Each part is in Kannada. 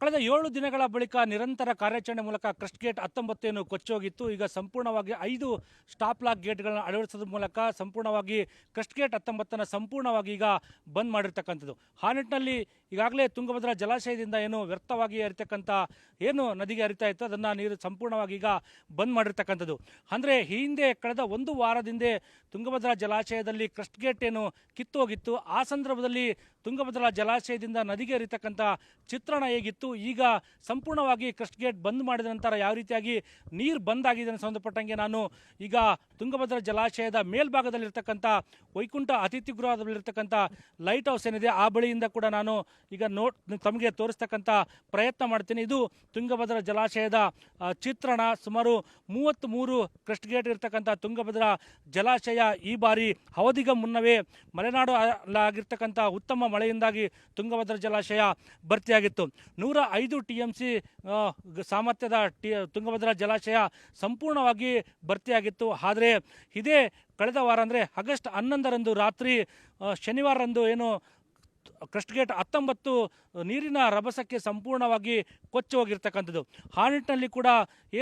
ಕಳೆದ 7 ದಿನಗಳ ಬಳಿಕ ನಿರಂತರ ಕಾರ್ಯಾಚರಣೆ ಮೂಲಕ ಕ್ರಸ್ಟ್ ಗೇಟ್ 19 ಕೊಚ್ಚೋಗಿತ್ತು. ಈಗ ಸಂಪೂರ್ಣವಾಗಿ 5 ಸ್ಟಾಪ್ ಲಾಕ್ ಗೇಟ್ಗಳನ್ನು ಅಳವಡಿಸೋದ್ರ ಮೂಲಕ ಸಂಪೂರ್ಣವಾಗಿ ಕ್ರಸ್ಟ್ ಗೇಟ್ 19 ಸಂಪೂರ್ಣವಾಗಿ ಈಗ ಬಂದ್ ಮಾಡಿರ್ತಕ್ಕಂಥದ್ದು. ಆ ನಿಟ್ಟಿನಲ್ಲಿ ಈಗಾಗಲೇ ತುಂಗಭದ್ರಾ ಜಲಾಶಯದಿಂದ ಏನು ವ್ಯರ್ಥವಾಗಿ ಹರಿತಕ್ಕಂಥ ಏನು ನದಿಗೆ ಹರಿತಾ ಇತ್ತು ಅದನ್ನು ನೀರು ಸಂಪೂರ್ಣವಾಗಿ ಈಗ ಬಂದ್ ಮಾಡಿರ್ತಕ್ಕಂಥದ್ದು. ಅಂದರೆ ಈ ಹಿಂದೆ ಕಳೆದ 1 ವಾರದಿಂದ ತುಂಗಭದ್ರಾ ಜಲಾಶಯದಲ್ಲಿ ಕ್ರಸ್ಟ್ ಗೇಟ್ ಏನು ಕಿತ್ತೋಗಿತ್ತು, ಆ ಸಂದರ್ಭದಲ್ಲಿ ತುಂಗಭದ್ರಾ ಜಲಾಶಯದಿಂದ ನದಿಗೆ ಹರಿತಕ್ಕಂಥ ಚಿತ್ರಣ ಹೇಗಿತ್ತು, ಈಗ ಸಂಪೂರ್ಣವಾಗಿ ಕ್ರಸ್ಟ್ ಗೇಟ್ ಬಂದ್ ಮಾಡಿದ ನಂತರ ಯಾವ ರೀತಿಯಾಗಿ ನೀರು ಬಂದ್ ಆಗಿದೆ ಸಂಬಂಧಪಟ್ಟಂಗೆ ನಾನು ಈಗ ತುಂಗಭದ್ರಾ ಜಲಾಶಯದ ಮೇಲ್ಭಾಗದಲ್ಲಿರ್ತಕ್ಕಂಥ ವೈಕುಂಠ ಅತಿಥಿ ಗೃಹದಲ್ಲಿರ್ತಕ್ಕಂಥ ಲೈಟ್ ಹೌಸ್ ಏನಿದೆ ಆ ಬಳಿಯಿಂದ ಕೂಡ ನಾನು ಈಗ ತಮಗೆ ತೋರಿಸ್ತಕ್ಕಂಥ ಪ್ರಯತ್ನ ಮಾಡ್ತೀನಿ. ಇದು ತುಂಗಭದ್ರಾ ಜಲಾಶಯದ ಚಿತ್ರಣ. ಸುಮಾರು 33 ಕ್ರಸ್ಟ್ ಗೇಟ್ ಇರ್ತಕ್ಕಂಥ ತುಂಗಭದ್ರಾ ಜಲಾಶಯ ಈ ಬಾರಿ ಅವಧಿಗೆ ಮುನ್ನವೇ ಮಲೆನಾಡು ಆಗಿರ್ತಕ್ಕಂಥ ಉತ್ತಮ ಮಳೆಯಿಂದಾಗಿ ತುಂಗಭದ್ರಾ ಜಲಾಶಯ ಭರ್ತಿಯಾಗಿತ್ತು. 105 TMC ಸಾಮರ್ಥ್ಯದ ತುಂಗಭದ್ರಾ ಜಲಾಶಯ ಸಂಪೂರ್ಣವಾಗಿ ಭರ್ತಿಯಾಗಿತ್ತು. ಆದರೆ ಇದೇ ಕಳೆದ ವಾರ ಅಂದರೆ ಆಗಸ್ಟ್ 11ರಂದು ರಾತ್ರಿ ಶನಿವಾರರಂದು ಏನು ಕ್ರಸ್ಟ್ ಗೇಟ್ 19 ನೀರಿನ ರಭಸಕ್ಕೆ ಸಂಪೂರ್ಣವಾಗಿ ಕೊಚ್ಚಿ ಹೋಗಿರ್ತಕ್ಕಂಥದ್ದು. ಆ ನಿಟ್ಟಿನಲ್ಲಿ ಕೂಡ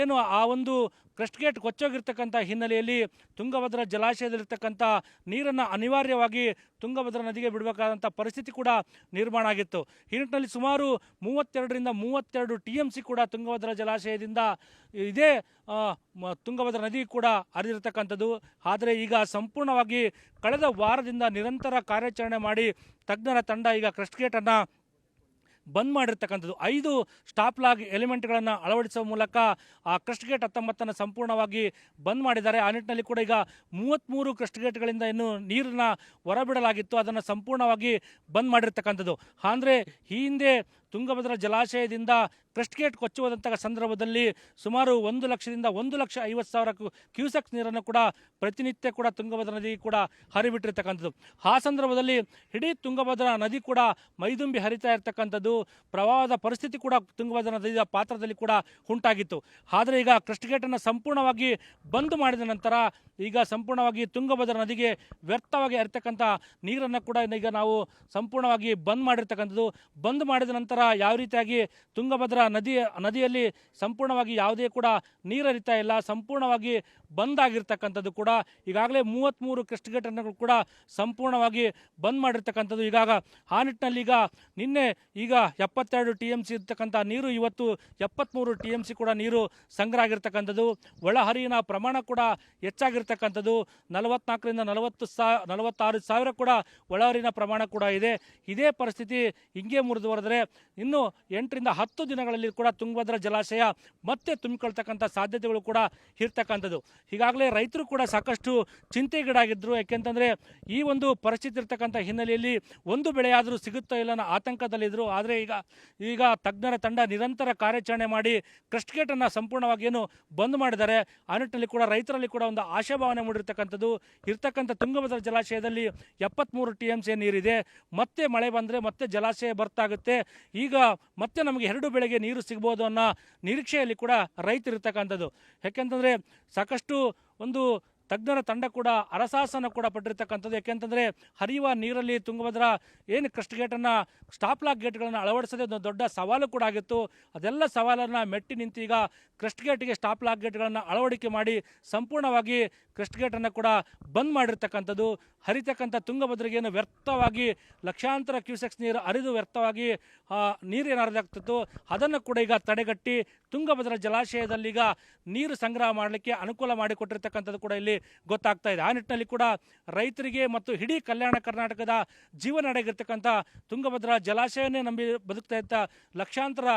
ಏನು ಆ ಒಂದು ಕ್ರಸ್ಟ್ ಗೇಟ್ ಕೊಚ್ಚೋಗಿರ್ತಕ್ಕಂಥ ಹಿನ್ನೆಲೆಯಲ್ಲಿ ತುಂಗಭದ್ರಾ ಜಲಾಶಯದಲ್ಲಿರ್ತಕ್ಕಂಥ ನೀರನ್ನು ಅನಿವಾರ್ಯವಾಗಿ ತುಂಗಭದ್ರಾ ನದಿಗೆ ಬಿಡಬೇಕಾದಂಥ ಪರಿಸ್ಥಿತಿ ಕೂಡ ನಿರ್ಮಾಣ ಆಗಿತ್ತು. ಈ ನಿಟ್ಟಿನಲ್ಲಿ ಸುಮಾರು 32 TMC ಕೂಡ ತುಂಗಭದ್ರಾ ಜಲಾಶಯದಿಂದ ಇದೇ ತುಂಗಭದ್ರಾ ನದಿ ಕೂಡ ಹರಿದಿರ್ತಕ್ಕಂಥದ್ದು. ಆದರೆ ಈಗ ಸಂಪೂರ್ಣವಾಗಿ ಕಳೆದ ವಾರದಿಂದ ನಿರಂತರ ಕಾರ್ಯಾಚರಣೆ ಮಾಡಿ ತಜ್ಞರ ತಂಡ ಈಗ ಕ್ರಸ್ಟ್ ಗೇಟನ್ನು ಬಂದ್ ಮಾಡಿರ್ತಕ್ಕಂಥದ್ದು. 5 ಸ್ಟಾಪ್ ಲಾಗ್ ಎಲಿಮೆಂಟ್ಗಳನ್ನು ಅಳವಡಿಸುವ ಮೂಲಕ ಆ ಕ್ರಸ್ಟ್ ಗೇಟ್ 19 ಸಂಪೂರ್ಣವಾಗಿ ಬಂದ್ ಮಾಡಿದ್ದಾರೆ. ಆ ನಿಟ್ಟಿನಲ್ಲಿ ಕೂಡ ಈಗ 33 ಕ್ರಸ್ಟ್ ಗೇಟ್ಗಳಿಂದ ಇನ್ನು ನೀರನ್ನು ಹೊರಬಿಡಲಾಗಿತ್ತು, ಅದನ್ನು ಸಂಪೂರ್ಣವಾಗಿ ಬಂದ್ ಮಾಡಿರ್ತಕ್ಕಂಥದ್ದು. ಅಂದರೆ ಈ ಹಿಂದೆ ತುಂಗಭದ್ರಾ ಜಲಾಶಯದಿಂದ ಕ್ರಸ್ಟ್ ಗೇಟ್ ಕೊಚ್ಚುವುದಂತಹ ಸಂದರ್ಭದಲ್ಲಿ ಸುಮಾರು 1 ಲಕ್ಷದಿಂದ 1,50,000 ಕ್ಯೂಸೆಕ್ಸ್ ನೀರನ್ನು ಕೂಡ ಪ್ರತಿನಿತ್ಯ ಕೂಡ ತುಂಗಭದ್ರಾ ನದಿ ಕೂಡ ಹರಿಬಿಟ್ಟಿರ್ತಕ್ಕಂಥದ್ದು. ಆ ಸಂದರ್ಭದಲ್ಲಿ ಇಡೀ ತುಂಗಭದ್ರಾ ನದಿ ಕೂಡ ಮೈದುಂಬಿ ಹರಿತಾ ಇರ್ತಕ್ಕಂಥದ್ದು. ಪ್ರವಾಹದ ಪರಿಸ್ಥಿತಿ ಕೂಡ ತುಂಗಭದ್ರಾ ನದಿಯ ಪಾತ್ರದಲ್ಲಿ ಕೂಡ ಉಂಟಾಗಿತ್ತು. ಆದರೆ ಈಗ ಕ್ರಸ್ಟ್ ಗೇಟನ್ನು ಸಂಪೂರ್ಣವಾಗಿ ಬಂದ್ ಮಾಡಿದ ನಂತರ ಈಗ ಸಂಪೂರ್ಣವಾಗಿ ತುಂಗಭದ್ರಾ ನದಿಗೆ ವ್ಯರ್ಥವಾಗಿ ಹರಿತಕ್ಕಂಥ ನೀರನ್ನು ಕೂಡ ಈಗ ನಾವು ಸಂಪೂರ್ಣವಾಗಿ ಬಂದ್ ಮಾಡಿರ್ತಕ್ಕಂಥದ್ದು. ಬಂದ್ ಮಾಡಿದ ನಂತರ ಯಾವ ರೀತಿಯಾಗಿ ತುಂಗಭದ್ರಾ ನದಿಯಲ್ಲಿ ಸಂಪೂರ್ಣವಾಗಿ ಯಾವುದೇ ಕೂಡ ನೀರು ಹರಿತಾ ಇಲ್ಲ, ಸಂಪೂರ್ಣವಾಗಿ ಬಂದ್ ಆಗಿರ್ತಕ್ಕಂಥದ್ದು ಕೂಡ ಈಗಾಗಲೇ 33 ಕ್ರಸ್ಟ್ ಗೇಟನ್ನು ಕೂಡ ಸಂಪೂರ್ಣವಾಗಿ ಬಂದ್ ಮಾಡಿರ್ತಕ್ಕಂಥದ್ದು. ಆ ನಿಟ್ಟಿನಲ್ಲಿ ಈಗ ನಿನ್ನೆ ಈಗ 72 TMC ಇರ್ತಕ್ಕಂಥ ನೀರು ಇವತ್ತು 73 TMC ಕೂಡ ನೀರು ಸಂಗ್ರಹ ಆಗಿರ್ತಕ್ಕಂಥದ್ದು. ಒಳಹರಿವಿನ ಪ್ರಮಾಣ ಕೂಡ ಹೆಚ್ಚಾಗಿರ್ತಕ್ಕಂಥದ್ದು. 44ರಿಂದ 46 ಸಾವಿರ ಕೂಡ ಒಳಹರಿವಿನ ಪ್ರಮಾಣ ಕೂಡ ಇದೆ. ಇದೇ ಪರಿಸ್ಥಿತಿ ಹಿಂಗೆ ಮುಂದುವರೆದರೆ ಇನ್ನು 8ರಿಂದ 10 ದಿನಗಳಲ್ಲಿ ಕೂಡ ತುಂಗಭದ್ರಾ ಜಲಾಶಯ ಮತ್ತೆ ತುಂಬಿಕೊಳ್ತಕ್ಕಂಥ ಸಾಧ್ಯತೆಗಳು ಕೂಡ ಇರ್ತಕ್ಕಂಥದ್ದು. ಈಗಾಗಲೇ ರೈತರು ಕೂಡ ಸಾಕಷ್ಟು ಚಿಂತೆಗೀಡಾಗಿದ್ದರು. ಯಾಕೆಂತಂದರೆ ಈ ಒಂದು ಪರಿಸ್ಥಿತಿ ಇರ್ತಕ್ಕಂಥ ಹಿನ್ನೆಲೆಯಲ್ಲಿ ಒಂದು ಬೆಳೆಯಾದರೂ ಸಿಗುತ್ತೋ ಇಲ್ಲ ಅನ್ನೋ ಆತಂಕದಲ್ಲಿದ್ದರು. ಆದರೆ ಈಗ ತಜ್ಞರ ತಂಡ ನಿರಂತರ ಕಾರ್ಯಾಚರಣೆ ಮಾಡಿ ಕ್ರಸ್ಟ್ ಗೇಟನ್ನು ಸಂಪೂರ್ಣವಾಗಿ ಏನು ಬಂದ್ ಮಾಡಿದ್ದಾರೆ. ಆ ನಿಟ್ಟಿನಲ್ಲಿ ಕೂಡ ರೈತರಲ್ಲಿ ಕೂಡ ಒಂದು ಆಶಾಭಾವನೆ ಮೂಡಿರ್ತಕ್ಕಂಥದ್ದು. ಇರ್ತಕ್ಕಂಥ ತುಂಗಭದ್ರಾ ಜಲಾಶಯದಲ್ಲಿ 73 TMC ನೀರಿದೆ. ಮತ್ತೆ ಮಳೆ ಬಂದರೆ ಮತ್ತೆ ಜಲಾಶಯ ಬರ್ತಾಗುತ್ತೆ. ಈಗ ಮತ್ತೆ ನಮಗೆ 2 ಬೆಳೆಗೆ ನೀರು ಸಿಗ್ಬೋದು ಅನ್ನೋ ನಿರೀಕ್ಷೆಯಲ್ಲಿ ಕೂಡ ರೈತರಿರ್ತಕ್ಕಂಥದ್ದು. ಯಾಕೆಂತಂದರೆ ಸಾಕಷ್ಟು ಒಂದು ತಜ್ಞರ ತಂಡ ಕೂಡ ಹರಸಾಹಸನ ಕೂಡ ಪಟ್ಟಿರ್ತಕ್ಕಂಥದ್ದು. ಯಾಕೆಂತಂದರೆ ಹರಿಯುವ ನೀರಲ್ಲಿ ತುಂಗಭದ್ರಾ ಏನು ಕ್ರಸ್ಟ್ ಗೇಟನ್ನು ಸ್ಟಾಪ್ ಲಾಕ್ ಗೇಟ್ಗಳನ್ನು ಅಳವಡಿಸೋದೇ ಒಂದು ದೊಡ್ಡ ಸವಾಲು ಕೂಡ ಆಗಿತ್ತು. ಅದೆಲ್ಲ ಸವಾಲನ್ನು ಮೆಟ್ಟಿ ನಿಂತು ಈಗ ಕ್ರಸ್ಟ್ ಗೇಟ್ಗೆ ಸ್ಟಾಪ್ ಲಾಕ್ ಗೇಟ್ಗಳನ್ನು ಅಳವಡಿಕೆ ಮಾಡಿ ಸಂಪೂರ್ಣವಾಗಿ ಕ್ರಸ್ಟ್ ಗೇಟನ್ನು ಕೂಡ ಬಂದ್ ಮಾಡಿರ್ತಕ್ಕಂಥದ್ದು. ಹರಿತಕ್ಕಂಥ ತುಂಗಭದ್ರೆಗೇನು ವ್ಯರ್ಥವಾಗಿ ಲಕ್ಷಾಂತರ ಕ್ಯೂಸೆಕ್ಸ್ ನೀರು ಹರಿದು ವ್ಯರ್ಥವಾಗಿ ನೀರೇನು ಹರಿದಾಗ್ತಿತ್ತು ಅದನ್ನು ಕೂಡ ಈಗ ತಡೆಗಟ್ಟಿ ತುಂಗಭದ್ರಾ ಜಲಾಶಯದಲ್ಲಿ ಈಗ ನೀರು ಸಂಗ್ರಹ ಮಾಡಲಿಕ್ಕೆ ಅನುಕೂಲ ಮಾಡಿಕೊಟ್ಟಿರ್ತಕ್ಕಂಥದ್ದು ಕೂಡ ಇಲ್ಲಿ ಗೊತ್ತಾಗ್ತಾ ಇದೆ. ಆ ನಿಟ್ಟಿನಲ್ಲಿ ಕೂಡ ರೈತರಿಗೆ ಮತ್ತು ಇಡೀ ಕಲ್ಯಾಣ ಕರ್ನಾಟಕದ ಜೀವನಡೆಗಿರ್ತಕ್ಕಂಥ ತುಂಗಭದ್ರಾ ಜಲಾಶಯನೇ ನಂಬಿ ಬದುಕ್ತಾ ಇದ್ದ ಲಕ್ಷಾಂತರ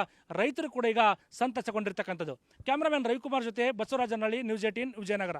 ರೈತರು ಕೂಡ ಈಗ ಸಂತಸಗೊಂಡಿರ್ತಕ್ಕಂಥದ್ದು. ಕ್ಯಾಮ್ರಾಮನ್ ರವಿಕುಮಾರ್ ಜೊತೆ ಬಸವರಾಜನಹಳ್ಳಿ, ನ್ಯೂಸ್ 18 ವಿಜಯನಗರ.